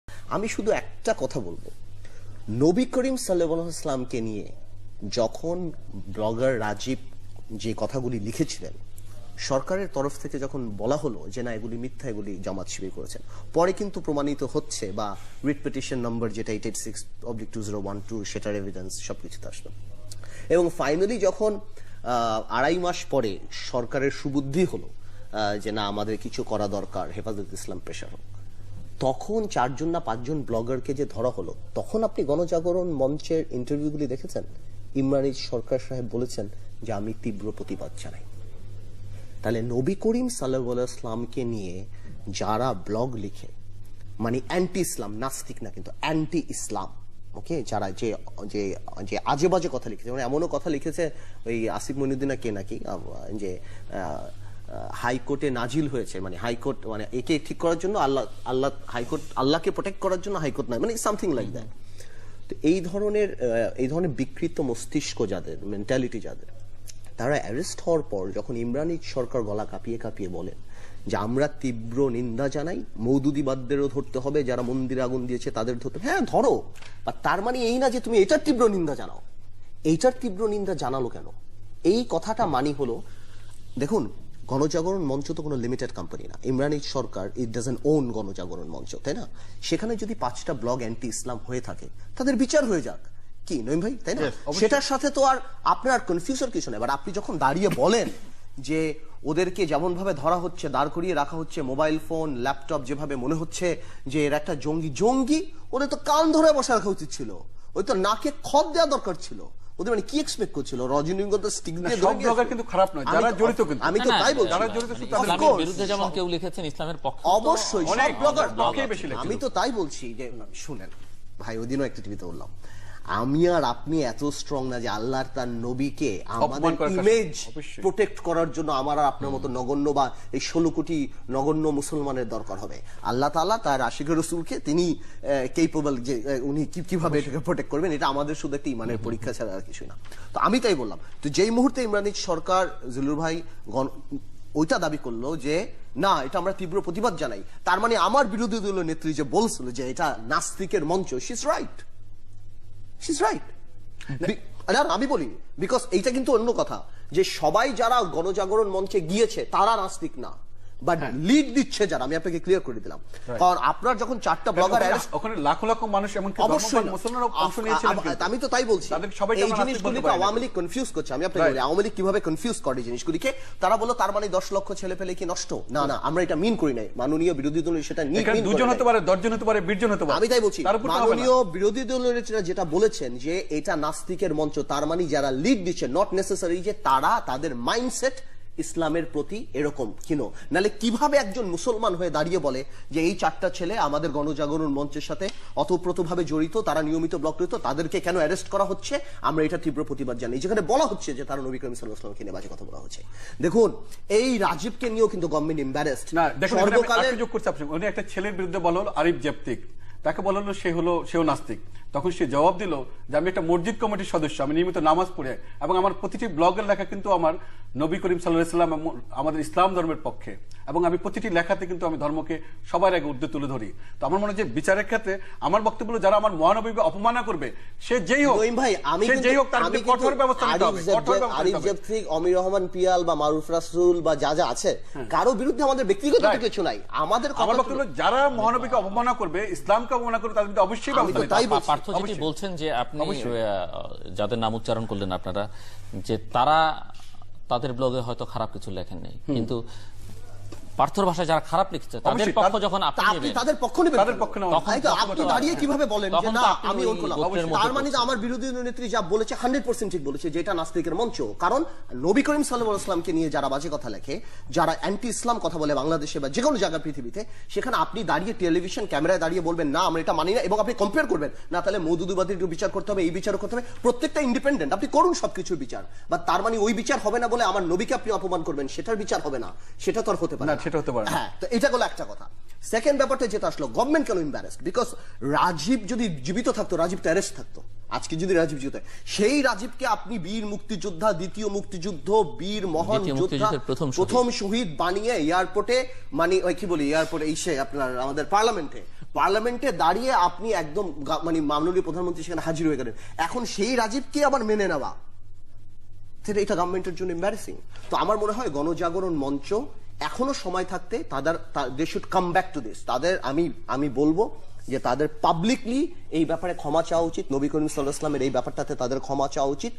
আমি শুধু একটা কথা বলবো, নবী করিম সাল্লাল্লাহু আলাইহি ওয়াসাল্লামকে নিয়ে যখন ব্লগার রাজীব যে কথাগুলি লিখেছিলেন, সরকারের তরফ থেকে যখন বলা হলো যে না এগুলি মিথ্যা, এগুলি জামাত শিবির করেছেন, পরে কিন্তু প্রমাণিত হচ্ছে বা রিট পিটিশন নম্বর যেটা 886/2012 সেটার এভিডেন্স সবকিছুতে আসলো। এবং ফাইনালি যখন 2.5 মাস পরে সরকারের সুবুদ্ধি হলো যে না আমাদের কিছু করা দরকার, হেফাজত ইসলাম প্রেশার হোক, তখন 4 জন না 5 জন ব্লগারকে যে ধরা হলো, তখন আপনি গণজাগরণ মঞ্চের ইন্টারভিউগুলি দেখেছেন? ইমরান সরকার সাহেব বলেছেন যে আমি তীব্র প্রতিবাদ জানাই। তাহলে নবী করিম সাল্লাল্লাহু আলাইহি ওয়াসাল্লামকে নিয়ে যারা ব্লগ লিখে, মানে অ্যান্টি ইসলাম, নাস্তিক না কিন্তু অ্যান্টি ইসলাম, ওকে, যারা যে যে যে আজে বাজে কথা লিখেছে, মানে এমনও কথা লিখেছে ওই আসিফ মনিউদ্দিনা কে নাকি যে হাইকোর্টে নাজিল হয়েছে, মানে হাইকোর্ট মানে একে ঠিক করার জন্য আল্লাহ হাইকোর্ট, আল্লাহকে প্রোটেক্ট করার জন্য হাইকোর্ট নয়, মানে সামথিং লাইক দ্যাট। তো এই ধরনের বিকৃত মস্তিষ্ক যাদের, মেন্টালিটি যাদের, তারা অ্যারেস্ট হওয়ার পর যখন ইমরান সরকার গলা কাঁপিয়ে কাঁপিয়ে বলেন যে আমরা তীব্র নিন্দা জানাই, মওদুদিবাদদেরও ধরতে হবে, যারা মন্দিরে আগুন দিয়েছে তাদের ধরতে হবে, হ্যাঁ ধরো, বা তার মানে এই না যে তুমি এটার তীব্র নিন্দা জানাও। এইটার তীব্র নিন্দা জানালো কেন? এই কথাটা মানি হলো, দেখুন গণজাগরণ মঞ্চ তো কোনো লিমিটেড কোম্পানি না, ইমরান সরকার ইট ডাজন্ট ওন গণজাগরণ মঞ্চ, তাই না? সেখানে যদি 5টা ব্লগ অ্যান্টি ইসলাম হয়ে থাকে, তাদের বিচার হয়ে যাক, কি নইম ভাই, তাই না? সেটার সাথে তো আর আপনার কনফিউশন কিছু নেই। এবার আপনি যখন দাঁড়িয়ে বলেন যে ওদেরকে যেমন ভাবে ধরা হচ্ছে, দাঁড় করিয়ে রাখা হচ্ছে, মোবাইল ফোন ল্যাপটপ যেভাবে মনে হচ্ছে যে এর একটা জঙ্গি, ওদের তো কান ধরে বসে রাখা উচিত ছিল, ওই তো নাকে খত দেওয়া দরকার ছিল। ওদের মানে কি এক্সপেক্ট করছিল? রজনীগন্ধা স্টিক দিয়ে সব ব্লগার কিন্তু খারাপ নয়, যারা জড়িত কিন্তু, আমি তো তাই বলছি, যারা জড়িত ইসলামের বিরুদ্ধে যেমন কেউ লিখেছেন, ইসলামের পক্ষে অবশ্যই অনেক ব্লগার বেশি লিখেছে। আমি তো তাই বলছি যে শুনেন ভাই, ওদিনও একটা টিভিতে বললাম, আমি আর আপনি এত স্ট্রং না যে আল্লাহর তার নবীকে আমাদের ইমেজ প্রোটেক্ট করার জন্য আমার আর আপনার মতো নগণ্য বা এই 16 কোটি নগণ্য মুসলমানের দরকার হবে। আল্লাহ তাআলা তার আশিকের রাসূলকে তিনি কেপেবল, যে উনি কিভাবে এটাকে প্রোটেক্ট করবেন, এটা আমাদের শুধু একটা ইমানের পরীক্ষা ছাড়া আর কিছুই না। তো আমি তাই বললাম, তো যেই মুহূর্তে ইমরান সরকার, জিলুর ভাই ওইটা দাবি করলো যে না এটা আমরা তীব্র প্রতিবাদ জানাই, তার মানে আমার বিরোধী দলীয় নেত্রী যে বলছিল যে এটা নাস্তিকের মঞ্চ, শি ইজ রাইট, আমি বলি, বিকজ এইটা কিন্তু অন্য কথা যে সবাই যারা গণজাগরণ মঞ্চে গিয়েছে তারা নাস্তিক না, বাট লিড দিচ্ছে যারা, আমি আপনাকে ক্লিয়ার করে দিলাম। কারণ আপনার যখন 4টা ব্লগার ওখানে লাখ লাখ মানুষ, এমনকি মুসলমানরাও অংশ নিয়েছিলেন, আমি তো তাই বলছি, এই জিনিসগুলিকে আওয়ামী লীগ কনফিউজ করছে। আমি আপনাকে বলি আওয়ামী লীগ কিভাবে কনফিউজ করে জিনিসগুলিকে, তারা বলো তার মানে 10 লক্ষ ছেলে পেলে কি নষ্ট, না না আমরা এটা মিন করি নাই, মাননীয় বিরোধী দলের সেটা নিয়ে 2 জন হতে পারে, 10 জন হতে পারে, 20 জন হতে পারে, আমি তাই বলছি মাননীয় বিরোধী দলের যেটা বলেছেন যে এটা নাস্তিকের মঞ্চ, তার মানে যারা লিড দিচ্ছে নট নেসেসারি যে তারা তাদের মাইন্ডসেট ইসলামের প্রতি এরকম কিনো, নালে কিভাবে একজন মুসলমান হয়ে দাঁড়িয়ে বলে যে এই 4টা ছেলে আমাদের গণজাগরণ মঞ্চের সাথে অতপ্রতভাবে জড়িত, তারা নিয়মিত ব্লগ করিত, তাদেরকে কেন অ্যারেস্ট করা হচ্ছে, আমরা এটা তীব্র প্রতিবাদ জানাই। যেখানে বলা হচ্ছে যে তারা নবী করিম সাল্লাল্লাহু আলাইহি ওয়াসাল্লামকে নিয়ে বাজে কথা বলা হচ্ছে। দেখুন এই রাজীবকে নিয়েও কিন্তু গভর্নমেন্ট এম্বারেসড না। সর্বকালে যোগ করছে আপনি, উনি একটা ছেলের বিরুদ্ধে বলা হলো আরিফ জেপ্তিক, তাকে বলা হলো সেও নাস্তিক। তখন সে জবাব দিল যে আমি একটা মসজিদ কমিটির সদস্য, আমি নিয়মিত নামাজ পড়ি এবং আমার প্রতিটি ব্লগের লেখা কিন্তু আমার নবী করিম সাল্লাল্লাহু আলাইহি ওয়াসাল্লাম আমাদের ইসলাম ধর্মের পক্ষে, এবং আমি প্রতিটি লেখাতে কিন্তু আমি ধর্মকে সবার আগে ঊর্ধ্বে তুলে ধরি। তো আমার মনে হয় যে বিচারের ক্ষেত্রে আমার বক্তব্য হলো যারা আমার মহানবীকে অপমান করবে, সে যেই হোক ভাই, আমি যেই হোক তার কঠোর ব্যবস্থা নিতে হবে। আরিফ জেপ্তিক, অমির রহমান পিয়াল বা মারুফ রাসূল বা যা যা আছে, কারো বিরুদ্ধে আমাদের ব্যক্তিগত কিছু নাই। আমার বক্তব্য হলো যারা মহানবীকে অপমান করবে, ইসলামকে অপমান করবে, তাদের বিরুদ্ধে অবশ্যই ব্যবস্থা নিতে হবে। পার্থ যেটি বলছেন যে আপনি যাদের নাম উচ্চারণ করলেন আপনারা, যে তারা তাদের ব্লগে হয়তো খারাপ কিছু লেখেননি, কিন্তু পার্থর ভাষায় যারা খারাপ লিখছে তাদের পক্ষ যখন আপনি তাদের পক্ষ নেবেন, আপনি দাঁড়িয়ে কিভাবে বলেন যে না আমি ওই করলাম, তার মানে আমার বিরোধী নেত্রী যা বলেছে 100% ঠিক বলেছে যে এটা নাস্তিকের মঞ্চ। কারণ নবী করিম সাল্লাল্লাহু আলাইহি ওয়াসাল্লামকে নিয়ে যারা বাজে কথা লেখে, যারা অ্যান্টি ইসলাম কথা বলে বাংলাদেশে বা যে কোনো জায়গায় পৃথিবীতে, সেখানে আপনি দাঁড়িয়ে টেলিভিশন ক্যামেরায় দাঁড়িয়ে বলবেন না আমরা এটা মানি না, এবং আপনি কম্পেয়ার করবেন না তাহলে মওদুদিবাদীর বিচার করতে হবে, এই বিচার করতে হবে, প্রত্যেকটা ইন্ডিপেন্ডেন্ট, আপনি করুন সবকিছুর বিচার, বা তার মানে ওই বিচার হবে না বলে আমার নবীকে আপনি অপমান করবেন, সেটার বিচার হবে না, সেটা তো আর হতে পারে না, সেটা হতে পারে না। হ্যাঁ, তো এটা হলো একটা কথা। সেকেন্ড ব্যাপারটা যেটা আসলো, গভর্নমেন্ট কেন এম্বারেসড? বিকজ রাজীব যদি জীবিত থাকতো, রাজীব তো অ্যারেস্ট থাকতো। আজকে যদি রাজীব জীবিত হয়, সেই রাজীবকে আপনি বীর মুক্তিযোদ্ধা, দ্বিতীয় মুক্তিযুদ্ধ, বীর মহান যোদ্ধা, প্রথম শহীদ বানিয়ে এয়ারপোর্টে, মানে কি বলি এয়ারপোর্টে এসে আপনার আমাদের পার্লামেন্টে পার্লামেন্টে দাঁড়িয়ে আপনি একদম মানে মাননীয় প্রধানমন্ত্রী সেখানে হাজির হয়ে গেলেন, এখন সেই রাজীবকে আবার মেনে নেওয়া, এটা গভর্নমেন্টের জন্য এম্বারেসিং। তো আমার মনে হয় গণজাগরণ মঞ্চ এখনো সময় থাকতে they should come back to this. তাদের আমি বলবো যে তাদের পাবলিকলি এই ব্যাপারে ক্ষমা চাওয়া উচিত, নবী করিম সাল্লাল্লাহু আলাইহি ওয়াসাল্লামের এই ব্যাপারটাতে তাদের ক্ষমা চাওয়া উচিত।